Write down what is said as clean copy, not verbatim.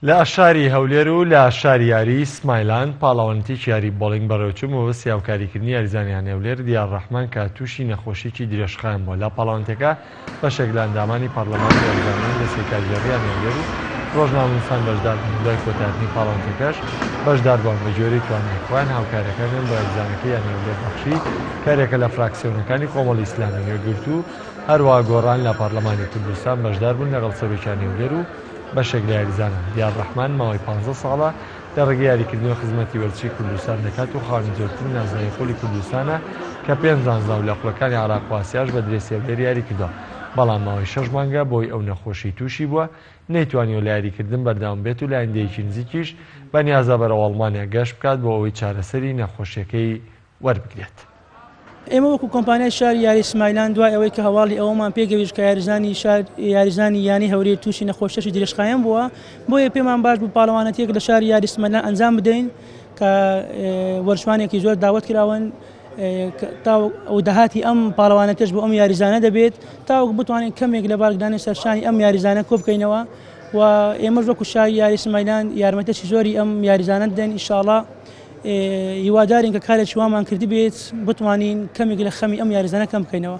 لە شاری هەولێر و لە شاری یاری سمایلان پاڵەوانێتێکی یاری بۆڵینگ بەڕێوەچوو و سیاوکاریکردنی یاریزانیان هەولێر دیارڕەحمان کە تووشی نەخۆشیی درێژخایان بووە لە پاڵەوانتەکە بەشێک لە ئەندامانی پەرلەمانی یاریزانیان لە سێکاریێڕیان هەولێر و ڕۆژنامەنووسان بەشدار بوون. دوای کۆتایەتنی پاڵەوانتەکەش بەشدار بوون بە جۆرەی توانایەکەوان هاوکاریەکانیان بە یاریزانەکەی یان هەولێر بەخشی کارێکە لە فراکسیۆنەکانی کۆمەڵی ئیسلامی وێگرت و هەروەها گۆڕان لە پەرلەمانی کوردستان بەشدار بوون لەگەڵ سەرۆکیانی هەولێر و بەشێک لە یاریزانان. دیارڕەحمان ماوەی 15 ساڵە لە ڕێگەی یاریکردنەوە خزمەتی وەرزشی کوردستان دەکات و خاوەنی زۆرترین نازناوی خۆلی کوردستانە کە 5 زانزاو لە قوڵەکانی عێراق و ئاسیاش بە درێسی هەولێر یاری کردووە. بەڵام ماوەی 6 مانگە بۆی ئەو نەخۆشی تووشی بووە نەیتوانیوە لە یاریکردن بەردەوام بێت و لە ئایندەیەکی نزیکیش بەنیازە بەرەو ئەڵمانیا گەشت بکات بۆ ئەوەی چارەسەری نەخۆشیەکەی وەربگرێت. ئێمە وەکو کۆمپانیای شاری یاری سمایلان دوای ئەوەی کە هەواڵی ئەوەمان پێگەویست کە یاریزانی یانی هەولێر تووشی نەخۆشیی درێژخایەن بووە، بۆیە پێمان باش بوو پاڵەوانەتێک لە شاری یاری سمایلان ئەنجام بدەین کە وەرشوانێکی زۆر داوت کراون تا ئەو داهاتی ئەم پاڵەوانەتەش بۆ ئەم یاریزانە دەبێت تاوەک بتوانین کەمێک لە بارگدانی سەرشانی ئەم یاریزانە کۆ بکەینەوە و ئێمەش وەکو شاری یاری سمایلان یارمەتەشی زۆری ئەم یاریزانە بدەین ئینشاڵڵا هیوادارین کە کارێکی وامان کردی بێت بتوانین کەمێک لە خەمی ئەم یاریزانە کەم بکەینەوە.